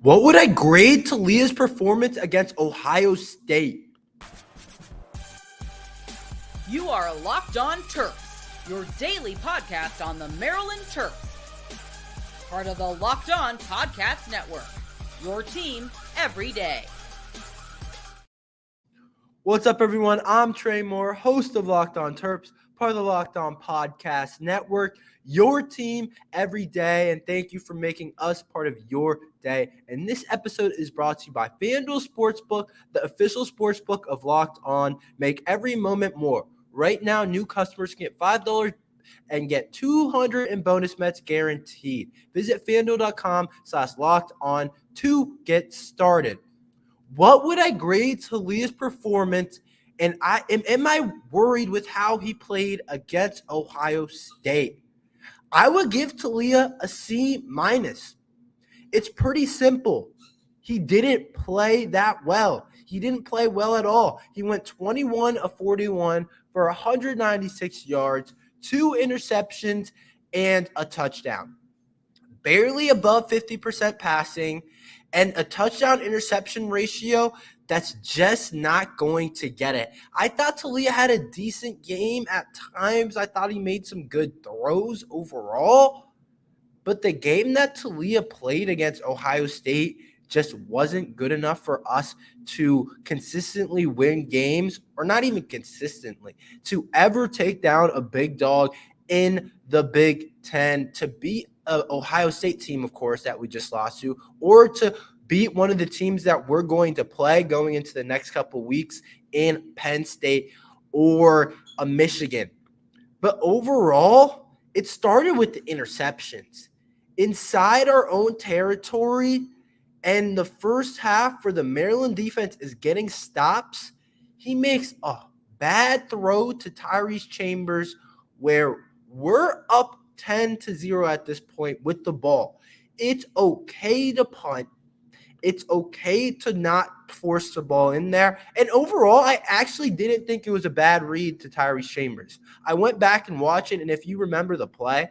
What would I grade Taulia's performance against Ohio State? You are Locked On Terps, your daily podcast on the Maryland Terps. Part of the Locked On Podcast Network, your team every day. What's up, everyone? I'm Tre Moore, host of Locked On Terps, part of the Locked On Podcast Network, your team every day, and thank you for making us part of your day. And this episode is brought to you by FanDuel Sportsbook, the official sportsbook of Locked On. Make every moment more. Right now, new customers can get $5 and get $200 in bonus bets guaranteed. Visit FanDuel.com/LockedOn to get started. What would I grade Taulia's performance? And am I worried with how he played against Ohio State? I would give Taulia a C-. It's pretty simple. He didn't play that well. He didn't play well at all. He went 21 of 41 for 196 yards, 2 interceptions, and a touchdown. Barely above 50% passing, and a touchdown-interception ratio that's just not going to get it. I thought Taulia had a decent game at times. I thought he made some good throws overall. But the game that Taulia played against Ohio State just wasn't good enough for us to consistently win games, or not even consistently, to ever take down a big dog in the Big Ten, to beat an Ohio State team, of course, that we just lost to, or to beat one of the teams that we're going to play going into the next couple weeks in Penn State or a Michigan. But overall, it started with the interceptions. Inside our own territory, and the first half for the Maryland defense is getting stops. He makes a bad throw to Tyrese Chambers where we're up 10-0 at this point with the ball. It's okay to punt. It's okay to not force the ball in there. And overall, I actually didn't think it was a bad read to Tyrese Chambers. I went back and watched it, and if you remember the play,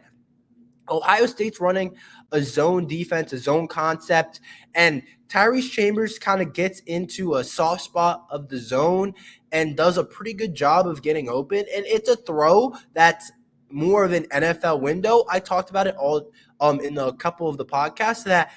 Ohio State's running a zone defense, a zone concept, and Tyrese Chambers kind of gets into a soft spot of the zone and does a pretty good job of getting open. And it's a throw that's more of an NFL window. I talked about it all in a couple of the podcasts that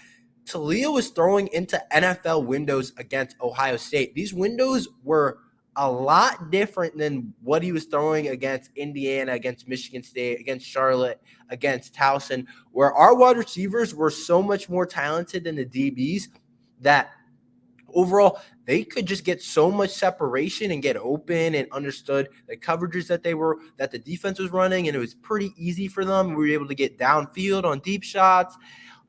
Taulia was throwing into NFL windows against Ohio State. These windows were a lot different than what he was throwing against Indiana, against Michigan State, against Charlotte, against Towson, where our wide receivers were so much more talented than the DBs that overall they could just get so much separation and get open and understood the coverages that the defense was running, and it was pretty easy for them. We were able to get downfield on deep shots.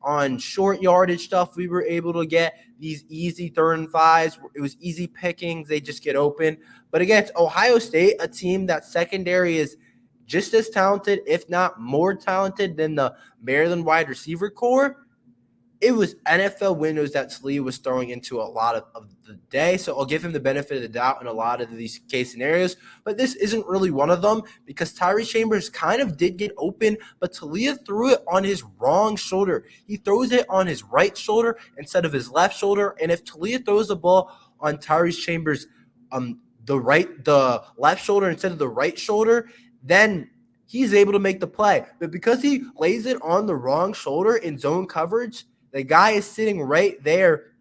On short yardage stuff, we were able to get these easy 3rd and 5s. It was easy pickings. They just get open. But against Ohio State, a team that secondary is just as talented, if not more talented than the Maryland wide receiver core, it was NFL windows that Taulia was throwing into a lot of the day. So I'll give him the benefit of the doubt in a lot of these case scenarios. But this isn't really one of them because Tyrese Chambers kind of did get open, but Taulia threw it on his wrong shoulder. He throws it on his right shoulder instead of his left shoulder. And if Taulia throws the ball on Tyrese Chambers the left shoulder instead of the right shoulder, then he's able to make the play. But because he lays it on the wrong shoulder in zone coverage, the guy is sitting right there,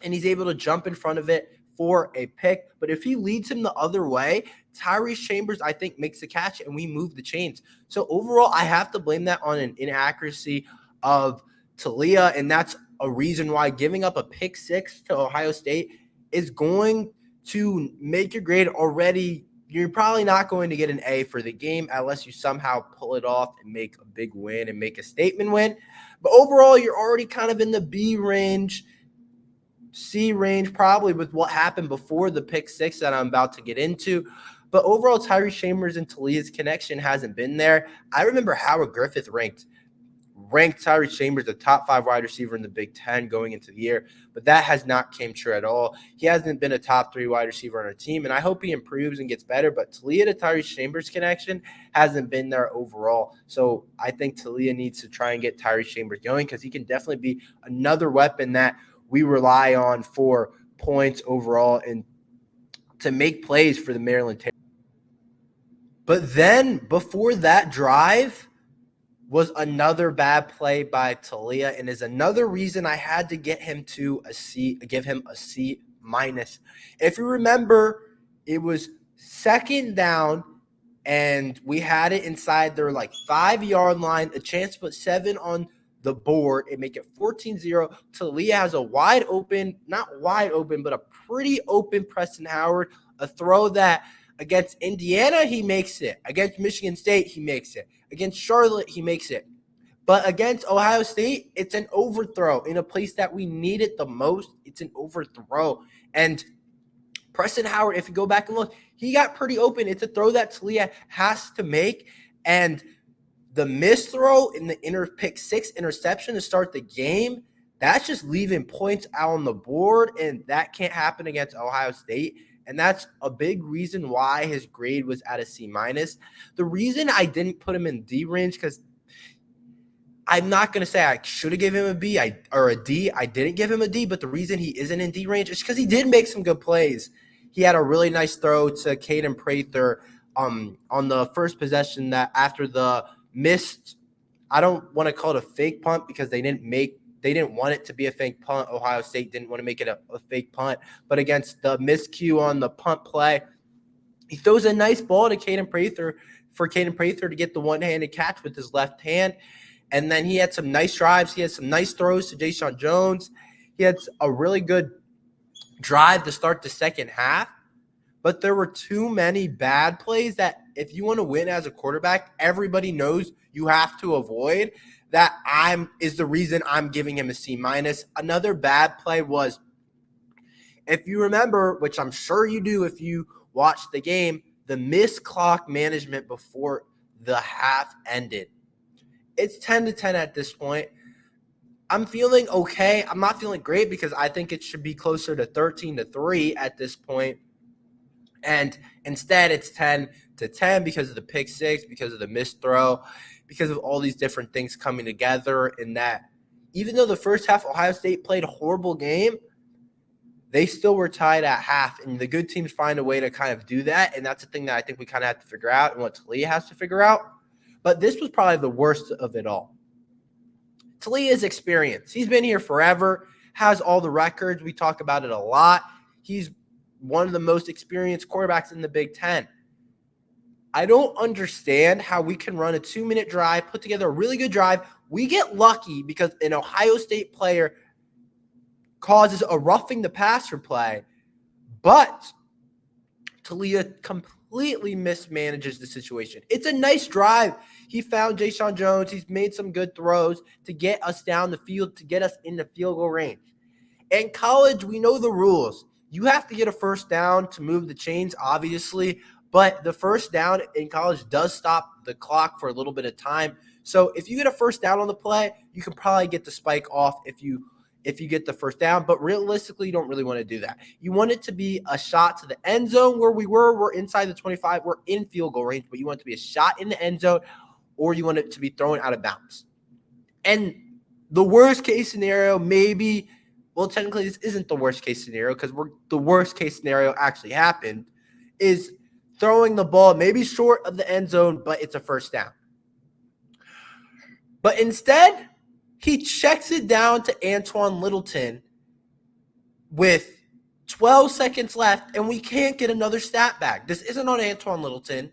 and he's able to jump in front of it for a pick. But if he leads him the other way, Tyrese Chambers, I think, makes the catch, and we move the chains. So overall, I have to blame that on an inaccuracy of Taulia, and that's a reason why giving up a pick 6 to Ohio State is going to make your grade already. You're probably not going to get an A for the game unless you somehow pull it off and make a big win and make a statement win. But overall, you're already kind of in the B range, C range, probably with what happened before the pick 6 that I'm about to get into. But overall, Tyrese Chambers and Taulia's connection hasn't been there. I remember Howard Griffith ranked Tyrese Chambers the top 5 wide receiver in the Big Ten going into the year, but that has not came true at all. He hasn't been a top 3 wide receiver on our team, and I hope he improves and gets better, but Taulia to Tyrese Chambers connection hasn't been there overall. So I think Taulia needs to try and get Tyrese Chambers going because he can definitely be another weapon that we rely on for points overall and to make plays for the Maryland Terrapins. But then before that drive was another bad play by Taulia, and is another reason I had to give him a C minus. If you remember, it was second down, and we had it inside their 5-yard line, a chance to put 7 on the board and make it 14-0. Taulia has a wide open, not wide open, but a pretty open Preston Howard, a throw that against Indiana, he makes it. Against Michigan State, he makes it. Against Charlotte, he makes it. But against Ohio State, it's an overthrow in a place that we need it the most. It's an overthrow. And Preston Howard, if you go back and look, he got pretty open. It's a throw that Taulia has to make. And the missed throw in the pick 6 interception to start the game, that's just leaving points out on the board, and that can't happen against Ohio State. And that's a big reason why his grade was at a C minus. The reason I didn't put him in D range, because I'm not going to say I should have given him a B or a D. I didn't give him a D, but the reason he isn't in D range is because he did make some good plays. He had a really nice throw to Caden Prather on the first possession that after the missed, I don't want to call it a fake punt because they didn't want it to be a fake punt. Ohio State didn't want to make it a fake punt. But against the miscue on the punt play, he throws a nice ball to Caden Prather for Caden Prather to get the one-handed catch with his left hand. And then he had some nice drives. He had some nice throws to Jayshon Jones. He had a really good drive to start the second half. But there were too many bad plays that if you want to win as a quarterback, everybody knows you have to avoid. That is the reason I'm giving him a C minus. Another bad play was, if you remember, which I'm sure you do if you watched the game, the missed clock management before the half ended. It's 10-10 at this point. I'm feeling okay. I'm not feeling great because I think it should be closer to 13-3 at this point. And instead it's 10-10 because of the pick 6, because of the missed throw, because of all these different things coming together. In that, even though the first half Ohio State played a horrible game, they still were tied at half, and the good teams find a way to kind of do that, and that's the thing that I think we kind of have to figure out and what Taulia has to figure out. But this was probably the worst of it all. Taulia's experience. He's been here forever, has all the records. We talk about it a lot. He's one of the most experienced quarterbacks in the Big Ten. I don't understand how we can run a 2-minute drive, put together a really good drive. We get lucky because an Ohio State player causes a roughing the passer play, but Taulia completely mismanages the situation. It's a nice drive. He found Jayshon Jones. He's made some good throws to get us down the field, to get us in the field goal range. In college, we know the rules. You have to get a first down to move the chains, obviously, but the first down in college does stop the clock for a little bit of time. So if you get a first down on the play, you can probably get the spike off if you get the first down, but realistically, you don't really want to do that. You want it to be a shot to the end zone where we're inside the 25, we're in field goal range, but you want it to be a shot in the end zone, or you want it to be thrown out of bounds. And the worst case scenario, maybe, well, technically this isn't the worst case scenario because the worst case scenario actually happened, is throwing the ball maybe short of the end zone, but it's a first down. But instead, he checks it down to Antoine Littleton with 12 seconds left, and we can't get another stat back. This isn't on Antoine Littleton.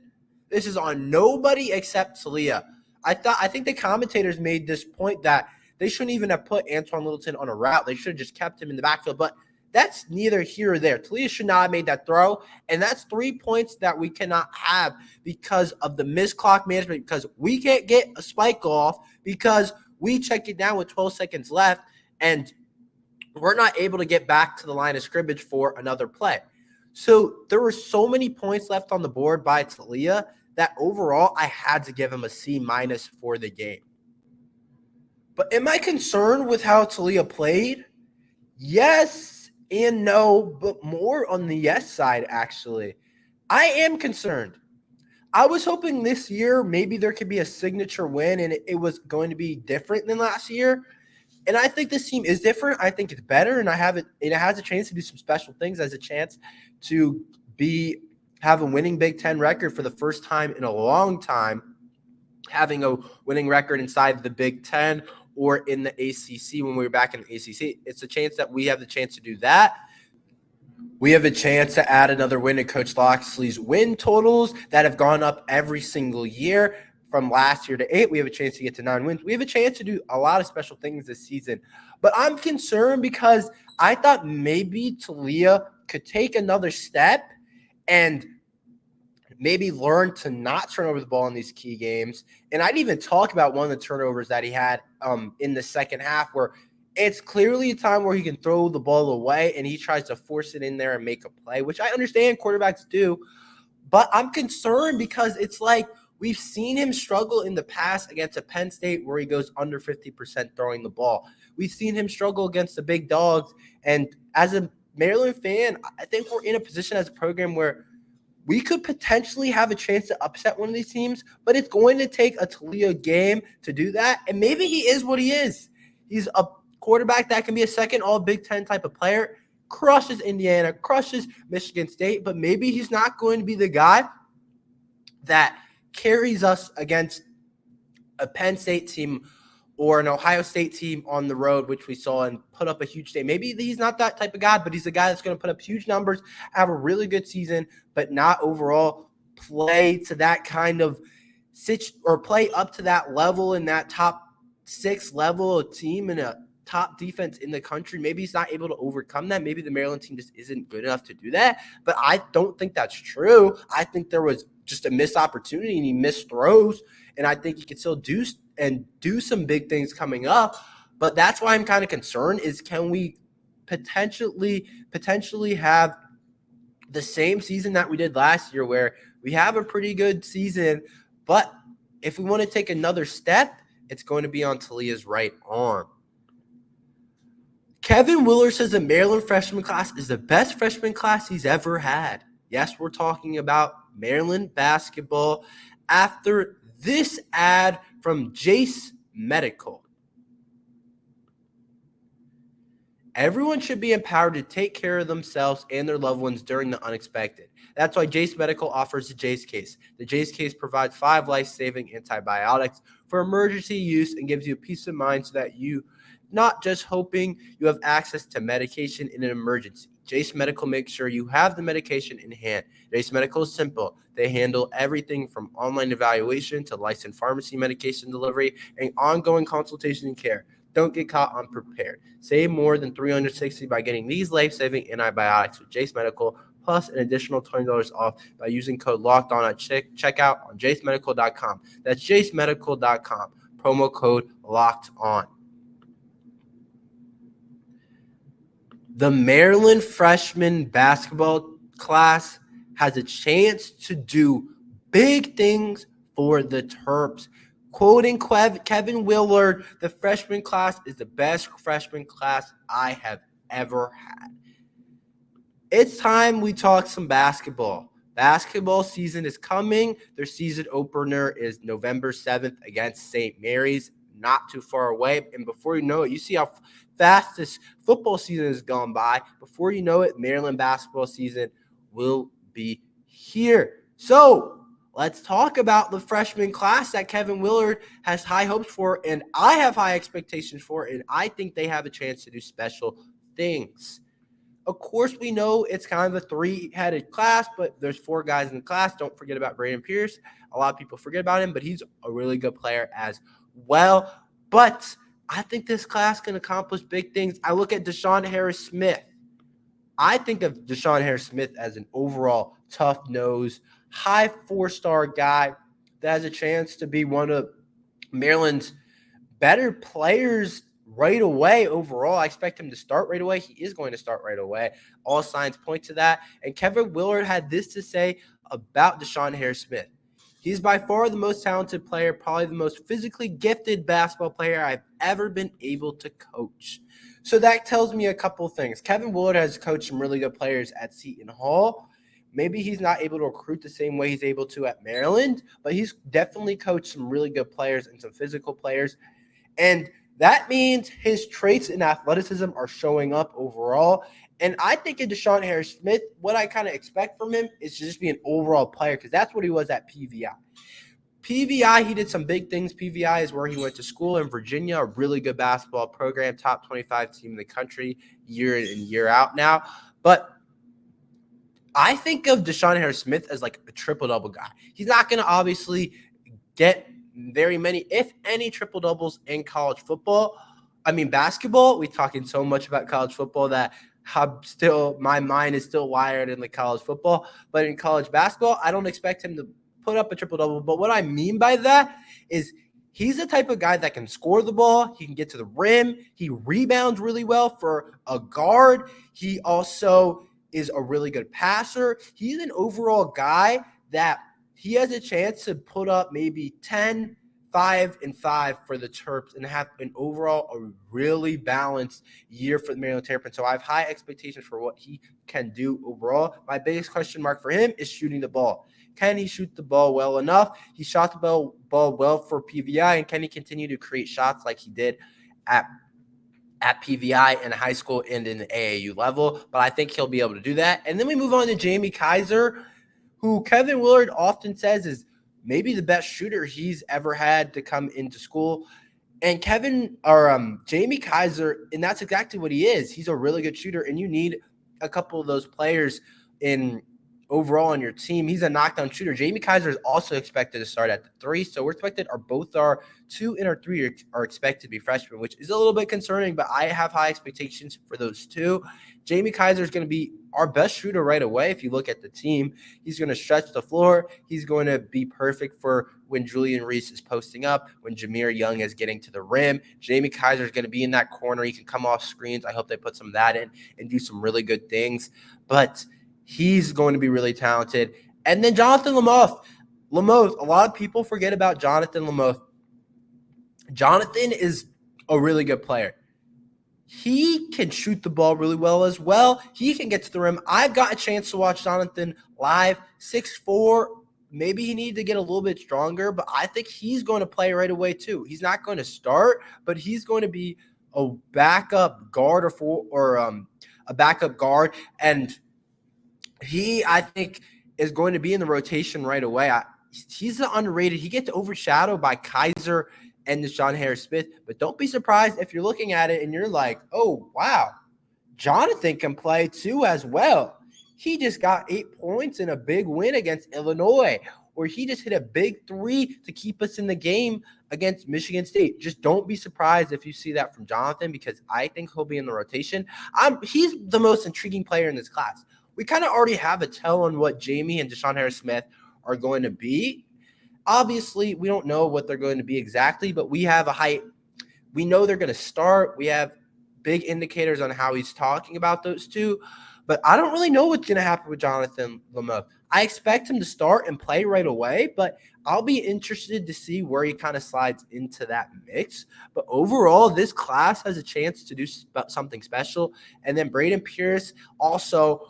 This is on nobody except Taulia. I think the commentators made this point that they shouldn't even have put Antoine Littleton on a route. They should have just kept him in the backfield, but that's neither here or there. Taulia should not have made that throw, and that's 3 points that we cannot have because of the missed clock management, because we can't get a spike off, because we check it down with 12 seconds left, and we're not able to get back to the line of scrimmage for another play. So there were so many points left on the board by Taulia that overall I had to give him a C minus for the game. But am I concerned with how Taulia played? Yes and no, but more on the yes side, actually. I am concerned. I was hoping this year maybe there could be a signature win and it was going to be different than last year. And I think this team is different. I think it's better, and it has a chance to do some special things, has a chance to have a winning Big Ten record for the first time in a long time, having a winning record inside the Big Ten or in the ACC when we were back in the ACC. It's a chance that we have the chance to do that. We have a chance to add another win to Coach Loxley's win totals that have gone up every single year from last year to 8. We have a chance to get to 9 wins. We have a chance to do a lot of special things this season. But I'm concerned because I thought maybe Taulia could take another step and maybe learn to not turn over the ball in these key games. And I'd even talk about one of the turnovers that he had in the second half, where it's clearly a time where he can throw the ball away and he tries to force it in there and make a play, which I understand quarterbacks do. But I'm concerned because it's like we've seen him struggle in the past against a Penn State where he goes under 50% throwing the ball. We've seen him struggle against the big dogs. And as a Maryland fan, I think we're in a position as a program where we could potentially have a chance to upset one of these teams, but it's going to take a Taulia game to do that. And maybe he is what he is. He's a quarterback that can be a second all Big Ten type of player, crushes Indiana, crushes Michigan State, but maybe he's not going to be the guy that carries us against a Penn State team or an Ohio State team on the road, which we saw and put up a huge day. Maybe he's not that type of guy, but he's a guy that's going to put up huge numbers, have a really good season, but not overall play to that kind of or play up to that level in that top 6 level of team in a top defense in the country. Maybe he's not able to overcome that. Maybe the Maryland team just isn't good enough to do that, but I don't think that's true. I think there was just a missed opportunity and he missed throws, and I think he could still do some big things coming up. But that's why I'm kind of concerned is, can we potentially have the same season that we did last year, where we have a pretty good season, but if we want to take another step, it's going to be on Taulia's right arm. Kevin Willard says the Maryland freshman class is the best freshman class he's ever had. Yes, we're talking about Maryland basketball after this ad from Jace Medical. Everyone should be empowered to take care of themselves and their loved ones during the unexpected. That's why Jace Medical offers the Jace Case. The Jace Case provides 5 life-saving antibiotics for emergency use and gives you peace of mind so that you not just hoping you have access to medication in an emergency. Jace Medical makes sure you have the medication in hand. Jace Medical is simple. They handle everything from online evaluation to licensed pharmacy medication delivery and ongoing consultation and care. Don't get caught unprepared. Save more than $360 by getting these life-saving antibiotics with Jace Medical, plus an additional $20 off by using code LOCKEDON at checkout on jacemedical.com. That's jacemedical.com. Promo code LOCKEDON. The Maryland freshman basketball class has a chance to do big things for the Terps. Quoting Kevin Willard, the freshman class is the best freshman class I have ever had. It's time we talk some basketball. Basketball season is coming. Their season opener is November 7th against St. Mary's, not too far away. And before you know it, you see how fast this football season has gone by. Before you know it, Maryland basketball season will be here. So let's talk about the freshman class that Kevin Willard has high hopes for, and I have high expectations for, and I think they have a chance to do special things. Of course, we know it's kind of a 3-headed class, but there's 4 guys in the class. Don't forget about Braden Pierce. A lot of people forget about him, but he's a really good player as well. But I think this class can accomplish big things. I look at Deshaun Harris-Smith. I think of Deshaun Harris-Smith as an overall tough-nosed, high 4-star guy that has a chance to be one of Maryland's better players right away overall. I expect him to start right away. He is going to start right away. All signs point to that. And Kevin Willard had this to say about Deshaun Harris-Smith. He's by far the most talented player, probably the most physically gifted basketball player I've ever been able to coach. So that tells me a couple things. Kevin Willard has coached some really good players at Seton Hall. Maybe he's not able to recruit the same way he's able to at Maryland, but he's definitely coached some really good players and some physical players. And That means his traits and athleticism are showing up overall. And I think in Deshaun Harris-Smith, what I kind of expect from him is to just be an overall player because that's what he was at PVI. PVI, he did some big things. PVI is where he went to school in Virginia, a really good basketball program, top 25 team in the country year in and year out now. But I think of Deshaun Harris-Smith as like a triple-double guy. He's not going to obviously get very many, if any, triple-doubles in college football. I mean, basketball, we're talking so much about college football that my mind is still wired in the college football. But in college basketball, I don't expect him to put up a triple-double. But what I mean by that is he's the type of guy that can score the ball. He can get to the rim. He rebounds really well for a guard. He also is a really good passer. He's an overall guy that he has a chance to put up maybe 10, 5, and 5 for the Terps and have an overall a really balanced year for the Maryland Terrapins. So I have high expectations for what he can do overall. My biggest question mark for him is shooting the ball. Can he shoot the ball well enough? He shot the ball well for PVI, and can he continue to create shots like he did at PVI in high school and in the AAU level? But I think he'll be able to do that. And then we move on to Jamie Kaiser, who Kevin Willard often says is maybe the best shooter he's ever had to come into school. And Jamie Kaiser, and that's exactly what he is. He's a really good shooter, and you need a couple of those players in overall on your team. He's a knockdown shooter. Jamie Kaiser is also expected to start at the 3. So we're expected, both our 2 and our 3 are expected to be freshmen, which is a little bit concerning, but I have high expectations for those 2. Jamie Kaiser is going to be our best shooter right away. If you look at the team, he's going to stretch the floor. He's going to be perfect for when Julian Reese is posting up, when Jameer Young is getting to the rim. Jamie Kaiser is going to be in that corner. He can come off screens. I hope they put some of that in and do some really good things. But he's going to be really talented. And then Jonathan Lamoth. A lot of people forget about Jonathan Lamoth. Jonathan is a really good player. He can shoot the ball really well as well. He can get to the rim. I've got a chance to watch Jonathan live, 6'4". Maybe he needed to get a little bit stronger, but I think he's going to play right away too. He's not going to start, but he's going to be a backup guard or a backup guard. And he, I think, is going to be in the rotation right away. He's underrated. He gets overshadowed by Kaiser and Deshaun Harris-Smith, but don't be surprised if you're looking at it and you're like, oh, wow, Jonathan can play too as well. He just got 8 points in a big win against Illinois, or he just hit a big 3 to keep us in the game against Michigan State. Just don't be surprised if you see that from Jonathan, because I think he'll be in the rotation. He's the most intriguing player in this class. We kind of already have a tell on what Jamie and Deshaun Harris-Smith are going to be. Obviously, we don't know what they're going to be exactly, but we have a height. We know they're going to start. We have big indicators on how he's talking about those 2. But I don't really know what's going to happen with Jonathan Lamoth. I expect him to start and play right away, but I'll be interested to see where he kind of slides into that mix. But overall, this class has a chance to do something special. And then Braden Pierce, also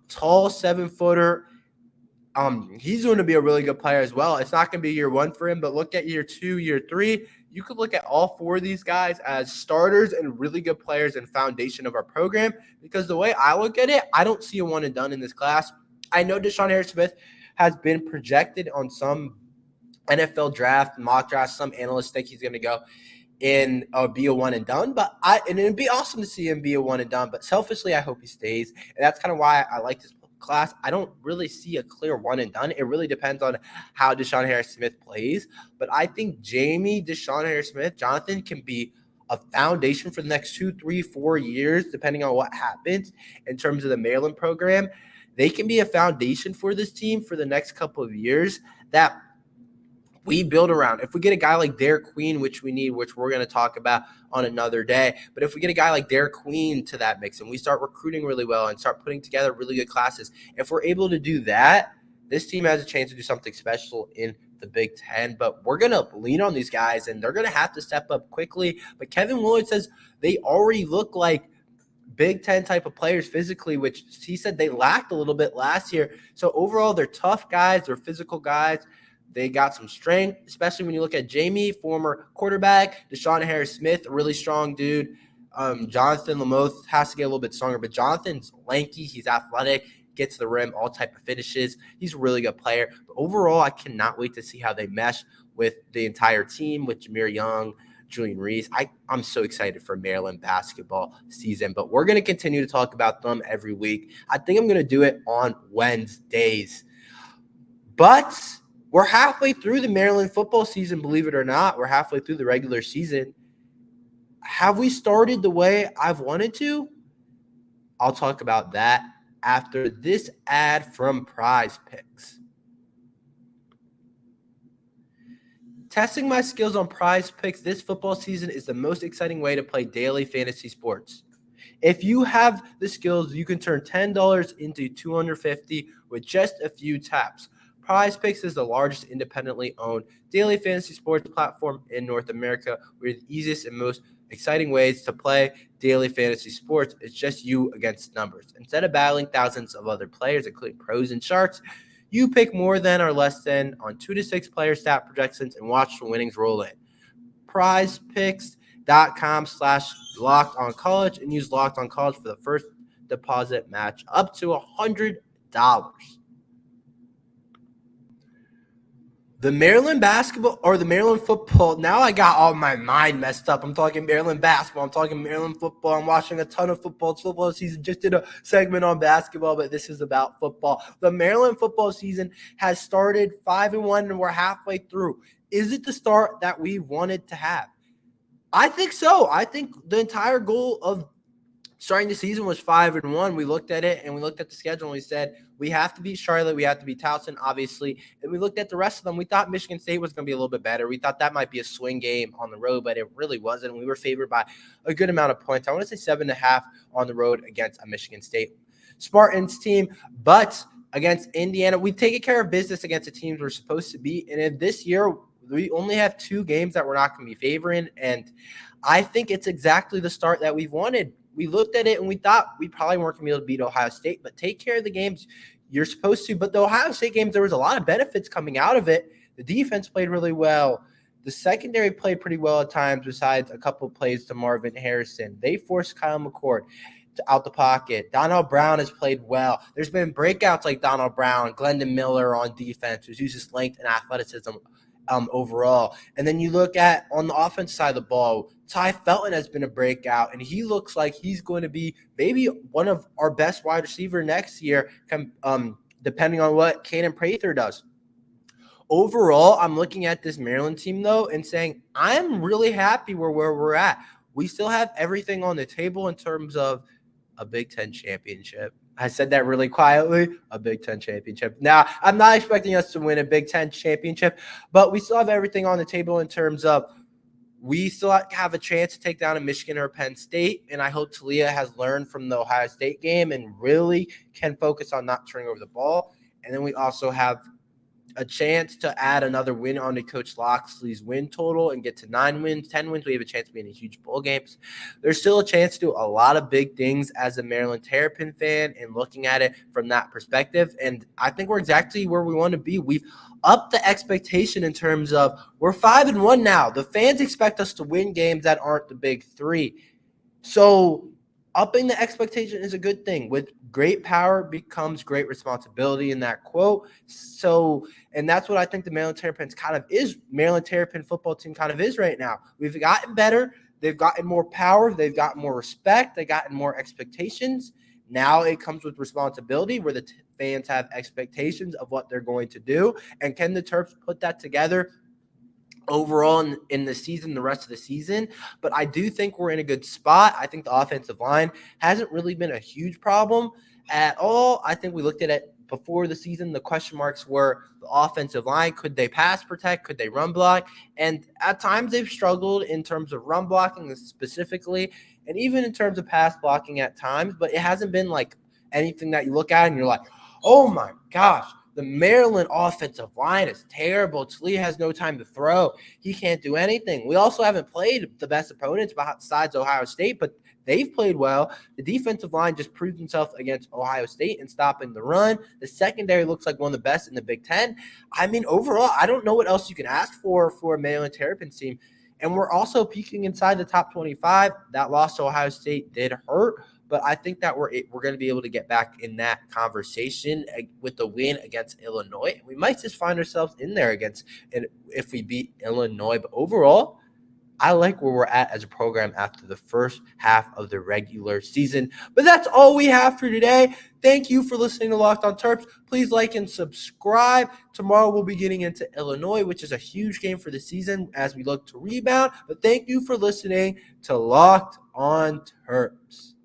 tall 7-footer. He's going to be a really good player as well. It's not going to be year 1 for him, but look at year 2, year 3. You could look at all 4 of these guys as starters and really good players and foundation of our program, because the way I look at it, I don't see a one and done in this class. I know Deshaun Harris-Smith has been projected on some NFL draft, mock draft. Some analysts think he's going to go in be a one and done, and it'd be awesome to see him be a one and done. But selfishly, I hope he stays, and that's kind of why I like this class. I don't really see a clear one and done. It really depends on how Deshaun Harris-Smith plays. But I think Jamie, Deshaun Harris-Smith, Jonathan can be a foundation for the next 2, 3, 4 years, depending on what happens in terms of the Maryland program. They can be a foundation for this team for the next couple of years that we build around. If we get a guy like Derek Queen, which we need, which we're going to talk about on another day, but if we get a guy like Derek Queen to that mix and we start recruiting really well and start putting together really good classes, if we're able to do that, this team has a chance to do something special in the Big Ten. But we're going to lean on these guys, and they're going to have to step up quickly. But Kevin Willard says they already look like Big Ten type of players physically, which he said they lacked a little bit last year. So overall, they're tough guys. They're physical guys. They got some strength, especially when you look at Jamie, former quarterback, Deshaun Harris-Smith, a really strong dude. Jonathan Lamoth has to get a little bit stronger, but Jonathan's lanky. He's athletic, gets to the rim, all type of finishes. He's a really good player. But overall, I cannot wait to see how they mesh with the entire team, with Jameer Young, Julian Reese. I'm so excited for Maryland basketball season, but we're going to continue to talk about them every week. I think I'm going to do it on Wednesdays. But we're halfway through the Maryland football season, believe it or not. We're halfway through the regular season. Have we started the way I've wanted to? I'll talk about that after this ad from Prize Picks. Testing my skills on Prize Picks this football season is the most exciting way to play daily fantasy sports. If you have the skills, you can turn $10 into $250 with just a few taps. Prize Picks is the largest independently owned daily fantasy sports platform in North America, with the easiest and most exciting ways to play daily fantasy sports. It's just you against numbers. Instead of battling thousands of other players, including pros and sharks, you pick more than or less than on 2 to 6 player stat projections and watch the winnings roll in. PrizePicks.com/LockedOnCollege and use Locked On College for the first deposit match up to $100. The Maryland basketball or the Maryland football, now I got all my mind messed up. I'm talking Maryland basketball. I'm talking Maryland football. I'm watching a ton of football. It's football season. Just did a segment on basketball, but this is about football. The Maryland football season has started 5-1, and we're halfway through. Is it the start that we wanted to have? I think so. I think the entire goal of starting the season was 5-1. We looked at it and we looked at the schedule and we said, we have to beat Charlotte. We have to beat Towson, obviously. And we looked at the rest of them. We thought Michigan State was going to be a little bit better. We thought that might be a swing game on the road, but it really wasn't. We were favored by a good amount of points. I want to say 7.5 on the road against a Michigan State Spartans team. But against Indiana, we've taken care of business against the teams we're supposed to beat. And in this year, we only have 2 games that we're not going to be favoring. And I think it's exactly the start that we've wanted. We looked at it and we thought we probably weren't going to be able to beat Ohio State, but take care of the games you're supposed to. But the Ohio State games, there was a lot of benefits coming out of it. The defense played really well. The secondary played pretty well at times, besides a couple of plays to Marvin Harrison. They forced Kyle McCord out the pocket. Donnell Brown has played well. There's been breakouts like Donnell Brown, Glendon Miller on defense, who's used his length and athleticism overall. And then you look at on the offense side of the ball, Ty Felton has been a breakout, and he looks like he's going to be maybe one of our best wide receiver next year, depending on what Caden Prather does. Overall, I'm looking at this Maryland team, though, and saying I'm really happy where we're at. We still have everything on the table in terms of a Big Ten championship. I said that really quietly, a Big Ten championship. Now, I'm not expecting us to win a Big Ten championship, but we still have everything on the table in terms of we still have a chance to take down a Michigan or Penn State, and I hope Taulia has learned from the Ohio State game and really can focus on not turning over the ball. And then we also have a chance to add another win onto Coach Loxley's win total and get to 9 wins, 10 wins. We have a chance to be in a huge bowl games. There's still a chance to do a lot of big things as a Maryland Terrapin fan and looking at it from that perspective. And I think we're exactly where we want to be. We've upped the expectation in terms of we're 5-1 now. The fans expect us to win games that aren't the big 3. So upping the expectation is a good thing. With great power becomes great responsibility in that quote. So, and that's what I think the Maryland Terrapins kind of is. Maryland Terrapin football team kind of is right now. We've gotten better. They've gotten more power. They've gotten more respect. They've gotten more expectations. Now it comes with responsibility where the fans have expectations of what they're going to do. And can the Terps put that together overall in the season, the rest of the season? But I do think we're in a good spot. I think the offensive line hasn't really been a huge problem at all. I think we looked at it before the season. The question marks were the offensive line. Could they pass protect? Could they run block? And at times they've struggled in terms of run blocking specifically, and even in terms of pass blocking at times. But it hasn't been like anything that you look at and you're like, oh my gosh, the Maryland offensive line is terrible. Taulia has no time to throw. He can't do anything. We also haven't played the best opponents besides Ohio State, but they've played well. The defensive line just proved themselves against Ohio State in stopping the run. The secondary looks like one of the best in the Big Ten. I mean, overall, I don't know what else you can ask for a Maryland Terrapins team. And we're also peaking inside the top 25. That loss to Ohio State did hurt, but I think that we're going to be able to get back in that conversation with the win against Illinois. We might just find ourselves in there if we beat Illinois. But overall, I like where we're at as a program after the first half of the regular season. But that's all we have for today. Thank you for listening to Locked on Terps. Please like and subscribe. Tomorrow we'll be getting into Illinois, which is a huge game for the season as we look to rebound. But thank you for listening to Locked on Terps.